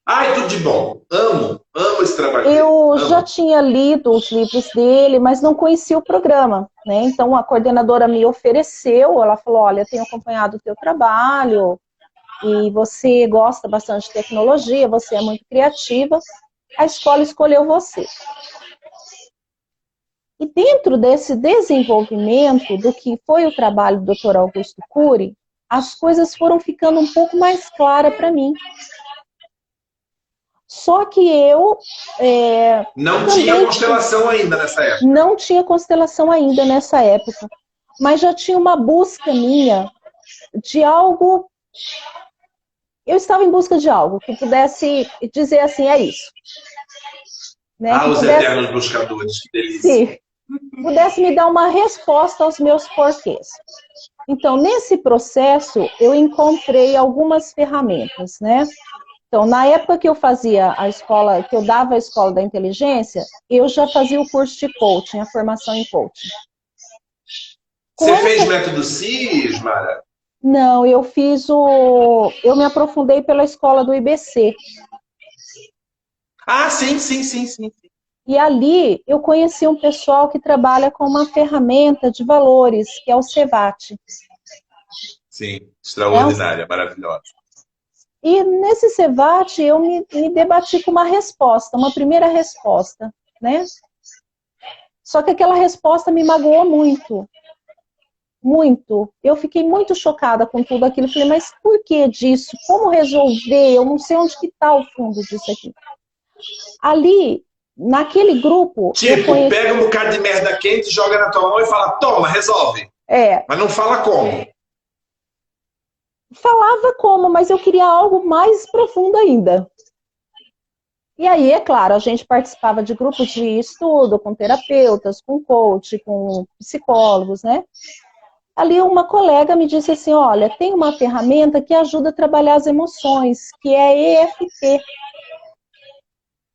Ai, tudo de bom. Amo esse trabalho. Eu já tinha lido os livros dele, mas não conhecia o programa, né? Então a coordenadora me ofereceu, ela falou, olha, eu tenho acompanhado o teu trabalho e você gosta bastante de tecnologia, você é muito criativa, a escola escolheu você. E dentro desse desenvolvimento do que foi o trabalho do Dr. Augusto Cury, as coisas foram ficando um pouco mais claras para mim. Só que eu... não tinha constelação ainda nessa época. Não tinha constelação ainda nessa época. Mas já tinha uma busca minha de algo... Eu estava em busca de algo que pudesse dizer assim, é isso. Né? Ah, os pudesse... eternos buscadores, que delícia. Sim. Pudesse me dar uma resposta aos meus porquês. Então, nesse processo, eu encontrei algumas ferramentas, né? Então, na época que eu fazia a escola, que eu dava a escola da inteligência, eu já fazia o curso de coaching, a formação em coaching. Você fez método CIS, Mara? Não, eu me aprofundei pela escola do IBC. Ah, sim. E ali eu conheci um pessoal que trabalha com uma ferramenta de valores, que é o CEVAT. Sim, extraordinária, maravilhosa. E nesse CEVAT eu me debati com uma resposta, uma primeira resposta, né? Só que aquela resposta me magoou muito. Muito. Eu fiquei muito chocada com tudo aquilo. Falei, mas por que disso? Como resolver? Eu não sei onde que está o fundo disso aqui. Ali, naquele grupo... Tipo, pega um bocado de merda quente, joga na tua mão e fala, toma, resolve. Mas não fala como. Falava como, mas eu queria algo mais profundo ainda. E aí, é claro, a gente participava de grupos de estudo com terapeutas, com coach, com psicólogos, né? Ali uma colega me disse assim, olha, tem uma ferramenta que ajuda a trabalhar as emoções, que é EFT.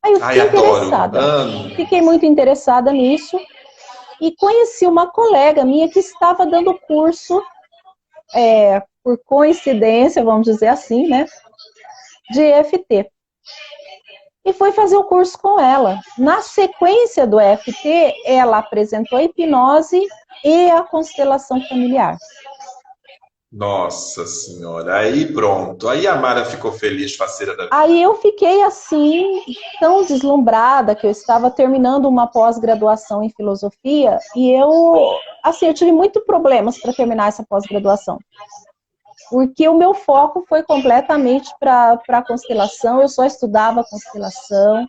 Aí eu fiquei interessada. Fiquei muito interessada nisso e conheci uma colega minha que estava dando curso, por coincidência, vamos dizer assim, né, de EFT. E fui fazer o curso com ela. Na sequência do EFT, ela apresentou a hipnose e a constelação familiar. Nossa Senhora, aí pronto. Aí a Mara ficou feliz, faceira da vida. Aí eu fiquei assim, tão deslumbrada, que eu estava terminando uma pós-graduação em filosofia, e eu tive muito problemas para terminar essa pós-graduação. Porque o meu foco foi completamente para a constelação, eu só estudava constelação,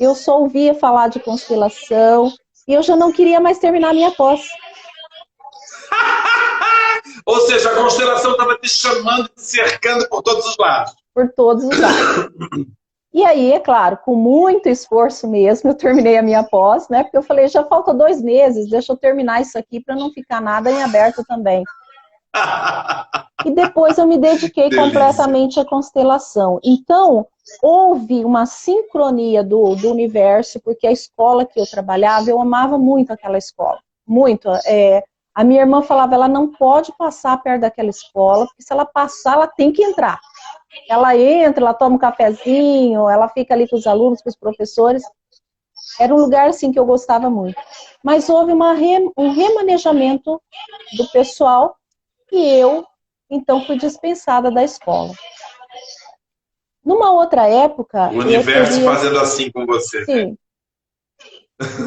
eu só ouvia falar de constelação, e eu já não queria mais terminar a minha pós. Ou seja, a constelação estava te chamando, te cercando por todos os lados. Por todos os lados. E aí, é claro, com muito esforço mesmo, eu terminei a minha pós, né? Porque eu falei, já falta 2 meses, deixa eu terminar isso aqui para não ficar nada em aberto também. E depois eu me dediquei completamente à constelação. Então, houve uma sincronia do universo, porque a escola que eu trabalhava, eu amava muito aquela escola. Muito. A minha irmã falava, ela não pode passar perto daquela escola, porque se ela passar, ela tem que entrar. Ela entra, ela toma um cafezinho, ela fica ali com os alunos, com os professores. Era um lugar, assim, que eu gostava muito. Mas houve um remanejamento do pessoal e eu, então, fui dispensada da escola. Numa outra época... O universo fazendo assim com você. Sim. Né?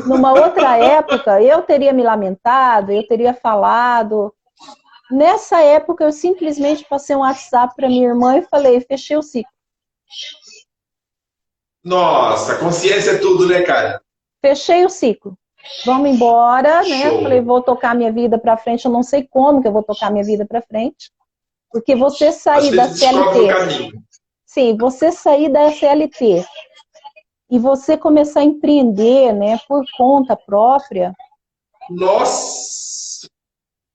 Numa outra época, eu teria me lamentado, eu teria falado, Nessa época, eu simplesmente passei um WhatsApp para minha irmã e falei, fechei o ciclo. Nossa, consciência é tudo, né, cara? Fechei o ciclo. Vamos embora, né? Show. Falei, vou tocar minha vida para frente. Eu não sei como que eu vou tocar minha vida para frente. Porque você A sair da gente descobre o CLT... caminho. Sim, você sair da CLT e você começar a empreender, né, por conta própria, Nossa!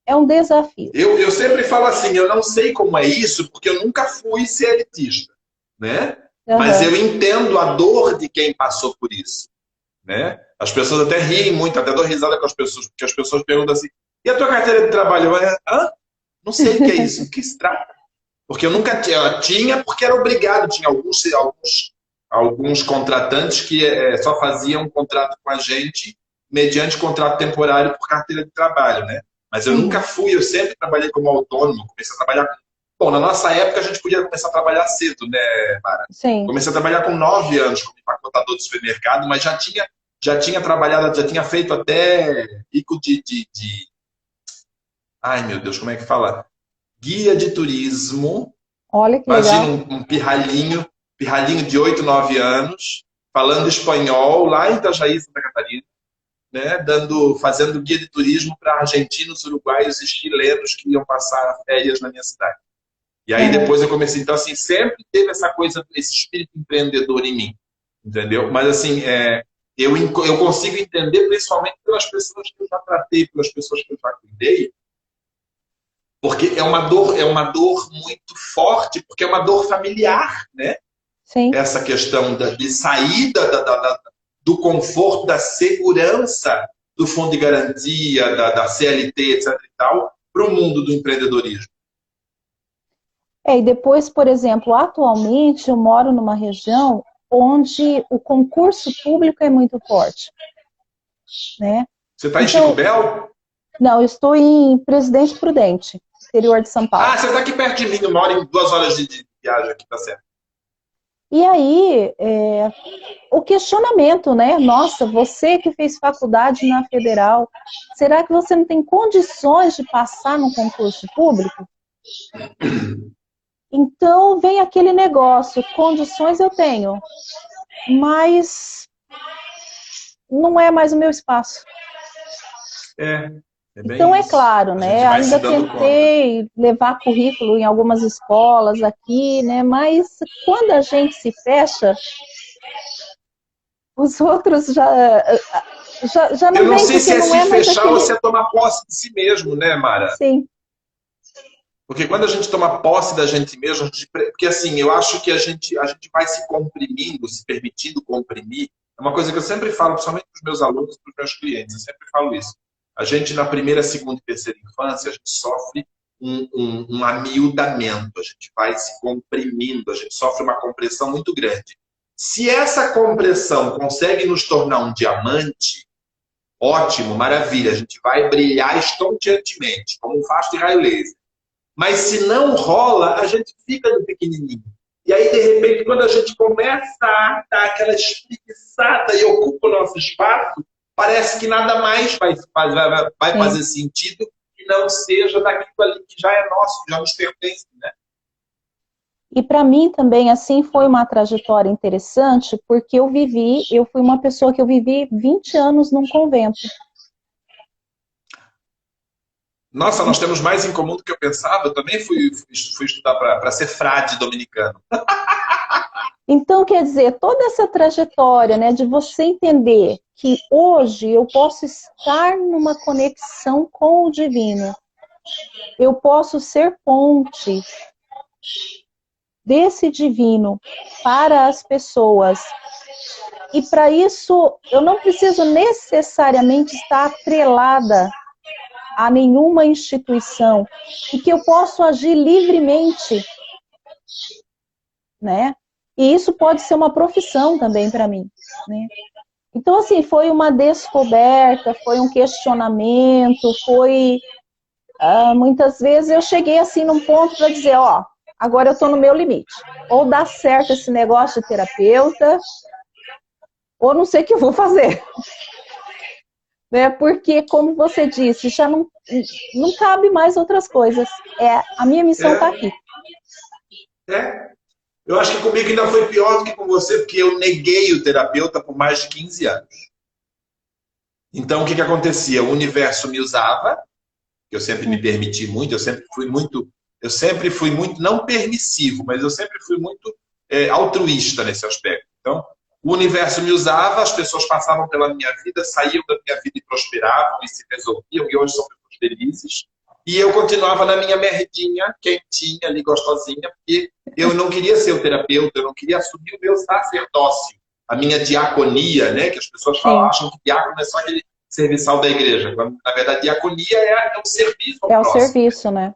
é um desafio. Eu sempre falo assim, eu não sei como é isso, porque eu nunca fui CLTista, né? Mas eu entendo a dor de quem passou por isso, né? As pessoas até riem muito, até dou risada com as pessoas, porque as pessoas perguntam assim, e a tua carteira de trabalho? Hã? Não sei o que é isso, o que se trata? Porque eu nunca tinha, porque era obrigado, tinha alguns contratantes que só faziam contrato com a gente mediante contrato temporário por carteira de trabalho, né? Mas eu nunca fui, eu sempre trabalhei como autônomo, comecei a trabalhar... Bom, na nossa época a gente podia começar a trabalhar cedo, né, Mara? Sim. Comecei a trabalhar com 9 anos como empacotador de supermercado, mas já tinha trabalhado, já tinha feito até bico Ai, meu Deus, como é que fala? Guia de turismo. Olha que Imagina legal. um pirralhinho de 8, 9 anos, falando espanhol lá em Itajaí, Santa Catarina, né, fazendo guia de turismo para argentinos, uruguaios e chilenos que iam passar férias na minha cidade. E aí depois eu comecei, então assim, sempre teve essa coisa, esse espírito empreendedor em mim, entendeu? Mas assim, eu consigo entender principalmente pelas pessoas que eu já tratei, pelas pessoas que eu já cuidei, porque é uma dor muito forte, porque é uma dor familiar, né? Sim. Essa questão de saída do conforto, da segurança do fundo de garantia, da CLT, etc. e tal, para o mundo do empreendedorismo. E depois, por exemplo, atualmente eu moro numa região onde o concurso público é muito forte, né? Você está em Chico Bel? Não, eu estou em Presidente Prudente, interior de São Paulo. Ah, você está aqui perto de mim, eu moro em 2 horas de viagem aqui, tá certo. E aí, o questionamento, né? Nossa, você que fez faculdade na Federal, será que você não tem condições de passar no concurso público? Então, vem aquele negócio, condições eu tenho, mas não é mais o meu espaço. Então, é claro, né? Ainda tentei levar currículo em algumas escolas aqui, né? Mas quando a gente se fecha, os outros já não vêm. Eu não sei se é se fechar ou se é tomar posse de si mesmo, né, Mara? Sim. Porque quando a gente toma posse da gente mesmo, porque assim, eu acho que a gente vai se comprimindo, se permitindo comprimir. É uma coisa que eu sempre falo, principalmente para os meus alunos, para os meus clientes, eu sempre falo isso. A gente, na primeira, segunda e terceira infância, a gente sofre um amiudamento, a gente vai se comprimindo, a gente sofre uma compressão muito grande. Se essa compressão consegue nos tornar um diamante, ótimo, maravilha, a gente vai brilhar estonteantemente, como um facho de raio laser. Mas se não rola, a gente fica no pequenininho. E aí, de repente, quando a gente começa a dar aquela espreguiçada e ocupa o nosso espaço, parece que nada mais vai fazer sentido que não seja daquilo ali que já é nosso, que já nos pertence, né? E para mim também, assim, foi uma trajetória interessante, porque eu fui uma pessoa que eu vivi 20 anos num convento. Nossa, nós temos mais em comum do que eu pensava. Eu também fui estudar para ser frade dominicano. Então, quer dizer, toda essa trajetória, né, de você entender que hoje eu posso estar numa conexão com o divino, eu posso ser ponte desse divino para as pessoas. E para isso, eu não preciso necessariamente estar atrelada a nenhuma instituição, e que eu posso agir livremente, né? E isso pode ser uma profissão também para mim, né? Então, assim, foi uma descoberta, foi um questionamento, muitas vezes eu cheguei assim num ponto para dizer, ó, agora eu estou no meu limite. Ou dá certo esse negócio de terapeuta, ou não sei o que eu vou fazer. Né? Porque, como você disse, já não não cabe mais outras coisas. A minha missão está aqui. Eu acho que comigo ainda foi pior do que com você, porque eu neguei o terapeuta por mais de 15 anos. Então, o que acontecia? O universo me usava, eu sempre me permiti muito, eu sempre fui muito, não permissivo, mas eu sempre fui muito altruísta nesse aspecto. Então, o universo me usava, as pessoas passavam pela minha vida, saíam da minha vida e prosperavam e se resolviam, e hoje são pessoas felizes. E eu continuava na minha merdinha, quentinha ali, gostosinha, porque eu não queria ser o terapeuta, eu não queria assumir o meu sacerdócio, a minha diaconia, né? Que as pessoas acham que diácono é só aquele serviçal da igreja. Quando, na verdade, diaconia é o serviço ao próximo. É o serviço, né?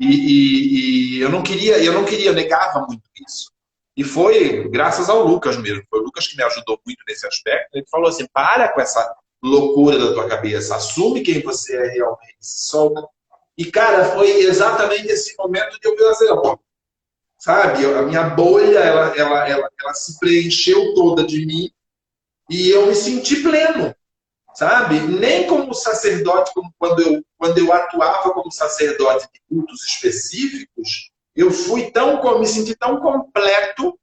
E eu não queria, eu negava muito isso. E foi graças ao Lucas mesmo. Foi o Lucas que me ajudou muito nesse aspecto. Ele falou assim, para com essa loucura da tua cabeça, assume quem você é realmente, solta. E, cara, foi exatamente esse momento de eu fazer, sabe? A minha bolha, ela se preencheu toda de mim e eu me senti pleno, sabe? Nem como sacerdote, como quando eu atuava como sacerdote de cultos específicos, eu me senti tão completo,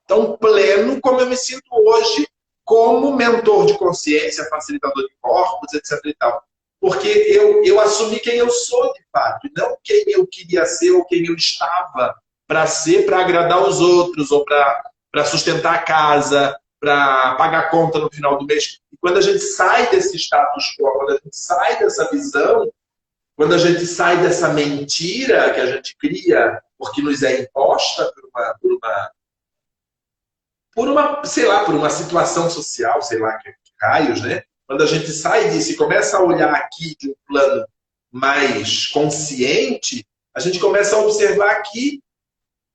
tão pleno como eu me sinto hoje como mentor de consciência, facilitador de corpos, etc. e tal. Porque eu assumi quem eu sou de fato, e não quem eu queria ser ou quem eu estava para ser, para agradar os outros, ou para sustentar a casa, para pagar a conta no final do mês. E quando a gente sai desse status quo, quando a gente sai dessa visão, quando a gente sai dessa mentira que a gente cria porque nos é imposta sei lá, por uma situação social, sei lá, que raios, né? Quando a gente sai disso e começa a olhar aqui de um plano mais consciente, a gente começa a observar que,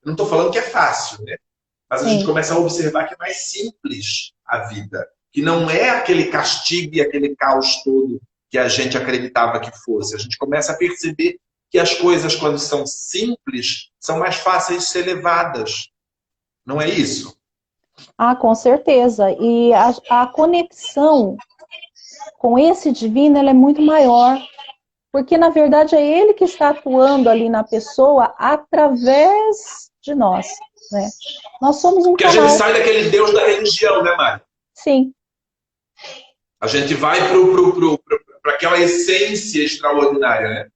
não estou falando que é fácil, né? Mas a gente começa a observar que é mais simples a vida, que não é aquele castigo e aquele caos todo que a gente acreditava que fosse. A gente começa a perceber que as coisas, quando são simples, são mais fáceis de ser levadas. Não é isso? Ah, com certeza. E a conexão com esse divino, ela é muito maior. Porque, na verdade, é ele que está atuando ali na pessoa através de nós, né? Nós somos um canal. Porque a gente sai daquele Deus da religião, né, Mari? Sim. A gente vai para aquela essência extraordinária, né?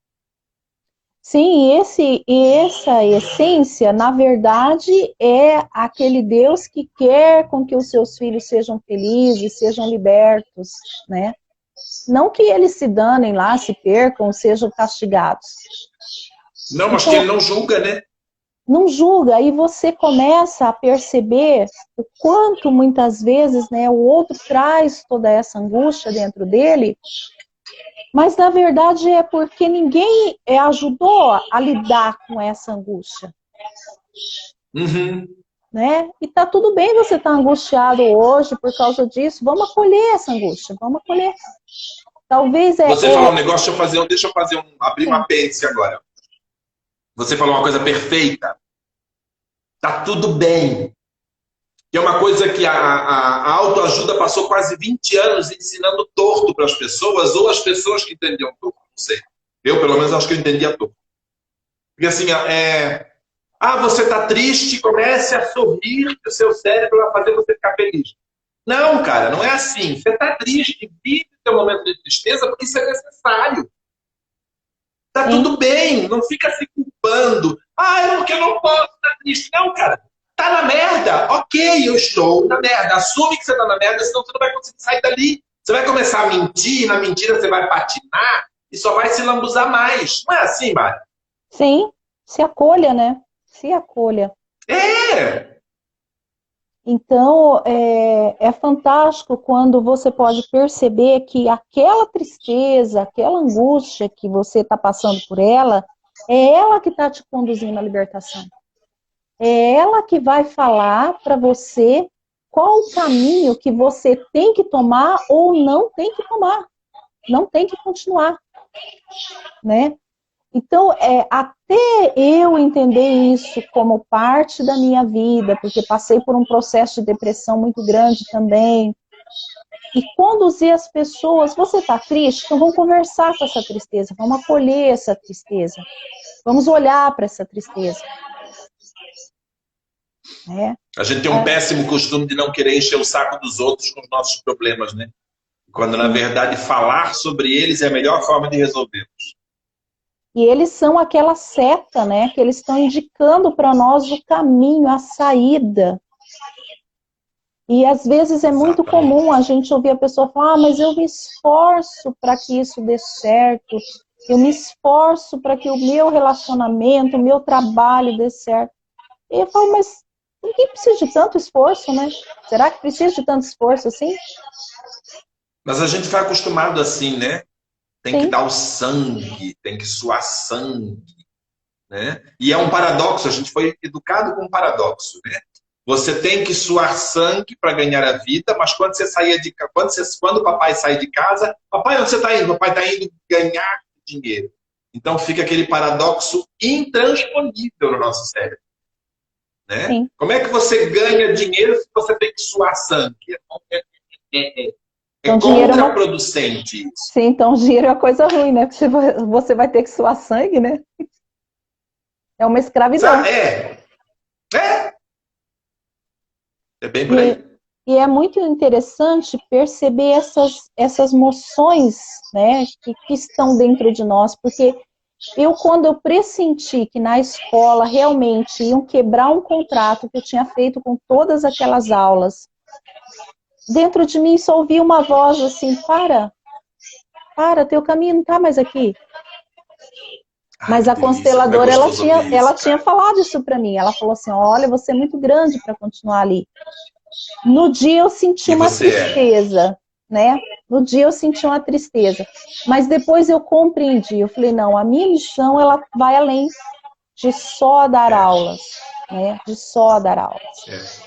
Sim, e essa essência, na verdade, é aquele Deus que quer com que os seus filhos sejam felizes, sejam libertos, né? Não que eles se danem lá, se percam, sejam castigados. Não, mas então, que ele não julga, né? Não julga, aí você começa a perceber o quanto muitas vezes, né, o outro traz toda essa angústia dentro dele, mas na verdade é porque ninguém ajudou a lidar com essa angústia. Uhum. Né? E tá tudo bem você estar angustiado hoje por causa disso, vamos acolher essa angústia, vamos acolher. Talvez Você falou um negócio, deixa eu fazer abrir um apêndice agora. Você falou uma coisa perfeita. Tá tudo bem. Que é uma coisa que a autoajuda passou quase 20 anos ensinando torto para as pessoas, ou as pessoas que entendiam torto, não sei. Eu, pelo menos, acho que eu entendia torto. Porque assim, você tá triste, comece a sorrir, que o seu cérebro vai fazer você ficar feliz. Não, cara, não é assim. Você tá triste, vive o seu momento de tristeza, porque isso é necessário. Tá tudo bem, não fica se culpando. Porque eu não posso estar triste. Não, cara. Tá na merda? Ok, eu estou na merda. Assume que você tá na merda, senão você não vai conseguir sair dali. Você vai começar a mentir, na mentira você vai patinar e só vai se lambuzar mais. Não é assim, Mari? Sim, se acolha, né? Se acolha. Então, é fantástico quando você pode perceber que aquela tristeza, aquela angústia que você está passando por ela, é ela que está te conduzindo à libertação. É ela que vai falar para você qual o caminho que você tem que tomar ou não tem que tomar. Não tem que continuar, né? Então, até eu entender isso como parte da minha vida, porque passei por um processo de depressão muito grande também, e conduzir as pessoas. Você está triste? Então vamos conversar com essa tristeza, vamos acolher essa tristeza, vamos olhar para essa tristeza. A gente tem um péssimo costume de não querer encher o saco dos outros com os nossos problemas, né? Quando, na verdade, falar sobre eles é a melhor forma de resolvê-los. E eles são aquela seta, né? Que eles estão indicando para nós o caminho, a saída. E às vezes é muito comum a gente ouvir a pessoa falar, mas eu me esforço para que isso dê certo, eu me esforço para que o meu relacionamento, o meu trabalho dê certo. E eu falo, mas ninguém precisa de tanto esforço, né? Será que precisa de tanto esforço assim? Mas a gente foi acostumado assim, né? Tem Sim. que dar o sangue, tem que suar sangue, né? E é um paradoxo, a gente foi educado com um paradoxo, né? Você tem que suar sangue para ganhar a vida, mas quando você saía de quando o papai sai de casa, papai, onde você está indo? Papai está indo ganhar dinheiro. Então fica aquele paradoxo intransponível no nosso cérebro, né? Sim. Como é que você ganha dinheiro se você tem que suar sangue? Então, contraproducente isso. Sim, então dinheiro é uma coisa ruim, né? Porque você vai ter que suar sangue, né? É uma escravidão. É bem por aí. E é muito interessante perceber essas moções, né, que estão dentro de nós, porque quando eu pressenti que na escola realmente iam quebrar um contrato que eu tinha feito com todas aquelas aulas, dentro de mim só ouvi uma voz assim, para, teu caminho não está mais aqui. Mas a consteladora, ela tinha falado isso para mim. Ela falou assim, olha, você é muito grande para continuar ali. No dia eu senti uma tristeza, né? No dia eu senti uma tristeza. Mas depois eu compreendi. Eu falei, não, a minha missão, ela vai além de só dar aulas, né? De só dar aulas.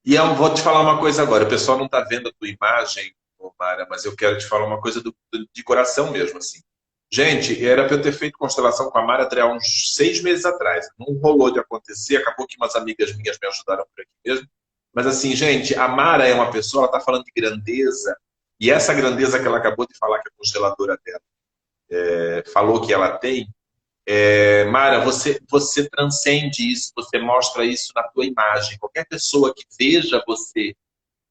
E eu vou te falar uma coisa agora. O pessoal não está vendo a tua imagem, Mara, mas eu quero te falar uma coisa de coração mesmo, assim. Gente, era para eu ter feito constelação com a Mara há uns 6 meses atrás. Não rolou de acontecer, acabou que umas amigas minhas me ajudaram por aqui mesmo. Mas assim, gente, a Mara é uma pessoa, ela está falando de grandeza, e essa grandeza que ela acabou de falar, que a consteladora dela falou que ela tem, Mara, você transcende isso, você mostra isso na tua imagem. Qualquer pessoa que veja você,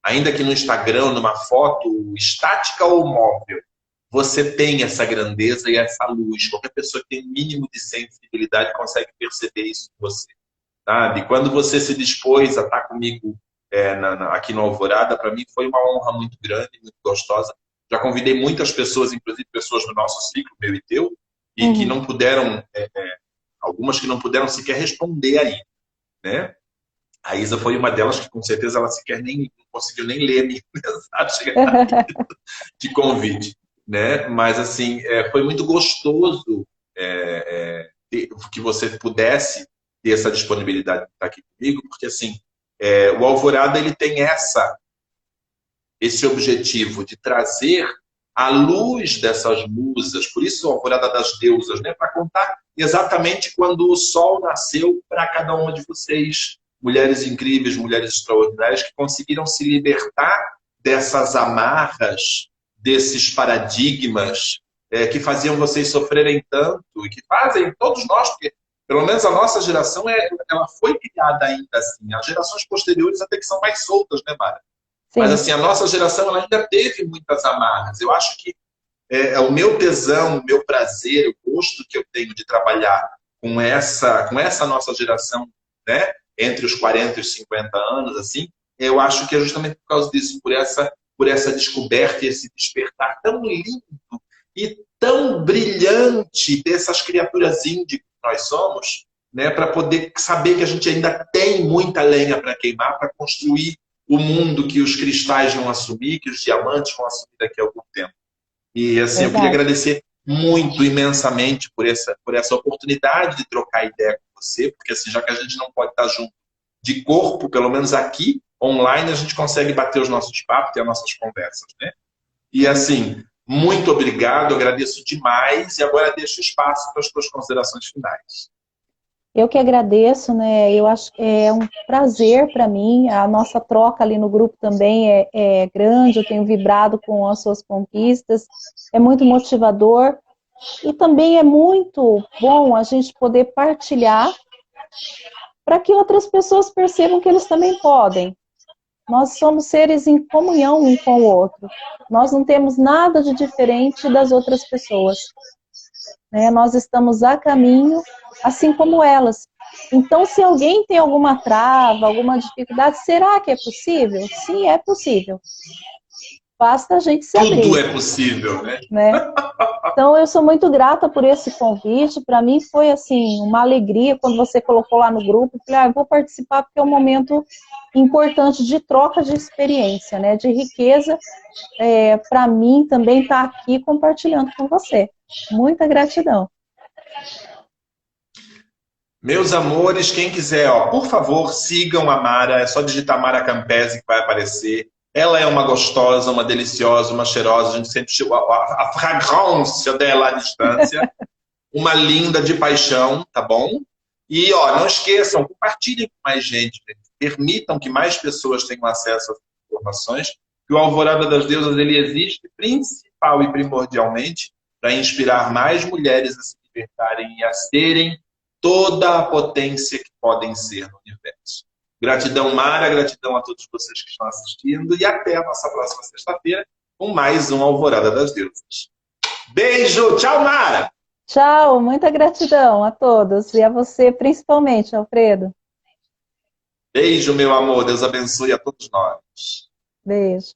ainda que no Instagram, numa foto estática ou móvel, você tem essa grandeza e essa luz. Qualquer pessoa que tem um mínimo de sensibilidade consegue perceber isso em você. Sabe? Quando você se dispôs a estar comigo aqui no Alvorada, para mim foi uma honra muito grande, muito gostosa. Já convidei muitas pessoas, inclusive pessoas do nosso ciclo, meu e teu, e que não puderam, algumas que não puderam sequer responder aí, né? A Isa foi uma delas que com certeza ela sequer não conseguiu nem ler a minha mensagem de convite. Né? Mas assim, foi muito gostoso que você pudesse ter essa disponibilidade de estar aqui comigo, porque assim, o Alvorada ele tem esse objetivo de trazer a luz dessas musas, por isso o Alvorada das Deusas, né? Para contar exatamente quando o sol nasceu para cada uma de vocês, mulheres incríveis, mulheres extraordinárias, que conseguiram se libertar dessas amarras, desses paradigmas que faziam vocês sofrerem tanto e que fazem todos nós, porque pelo menos a nossa geração ela foi criada ainda assim. As gerações posteriores até que são mais soltas, né, Mara? Sim. Mas assim, a nossa geração ela ainda teve muitas amarras. Eu acho que o meu tesão, o meu prazer, o gosto que eu tenho de trabalhar com essa nossa geração, né, entre os 40 e os 50 anos, assim, eu acho que é justamente por causa disso, por essa descoberta e esse despertar tão lindo e tão brilhante dessas criaturas índigas que nós somos, né, para poder saber que a gente ainda tem muita lenha para queimar, para construir o mundo que os cristais vão assumir, que os diamantes vão assumir daqui a algum tempo. E assim, eu queria agradecer muito, imensamente, por essa oportunidade de trocar ideia com você, porque assim, já que a gente não pode estar junto de corpo, pelo menos aqui, online, a gente consegue bater os nossos papos, ter as nossas conversas, né? E assim, muito obrigado, agradeço demais, e agora deixo espaço para as tuas considerações finais. Eu que agradeço, né? Eu acho que é um prazer para mim. A nossa troca ali no grupo também é grande. Eu tenho vibrado com as suas conquistas. É muito motivador. E também é muito bom a gente poder partilhar para que outras pessoas percebam que eles também podem. Nós somos seres em comunhão um com o outro. Nós não temos nada de diferente das outras pessoas, né? Nós estamos a caminho, assim como elas. Então, se alguém tem alguma trava, alguma dificuldade, será que é possível? Sim, é possível. Basta a gente se abrir. Tudo é possível, né? Então, eu sou muito grata por esse convite. Para mim foi, assim, uma alegria quando você colocou lá no grupo. Eu falei, eu vou participar porque é um momento importante de troca de experiência, né? De riqueza. Para mim, também estar aqui compartilhando com você. Muita gratidão. Meus amores, quem quiser, ó, por favor, sigam a Mara. É só digitar Mara Campese que vai aparecer. Ela é uma gostosa, uma deliciosa, uma cheirosa. A gente sente a fragrância dela à distância. Uma linda de paixão, tá bom? E, ó, não esqueçam, compartilhem com mais gente. Permitam que mais pessoas tenham acesso às informações. Que o Alvorada das Deusas, ele existe principal e primordialmente para inspirar mais mulheres a se libertarem e a serem toda a potência que podem ser no universo. Gratidão, Mara, gratidão a todos vocês que estão assistindo e até a nossa próxima sexta-feira com mais um Alvorada das Deusas. Beijo, tchau, Mara! Tchau, muita gratidão a todos e a você principalmente, Alfredo. Beijo, meu amor, Deus abençoe a todos nós. Beijo.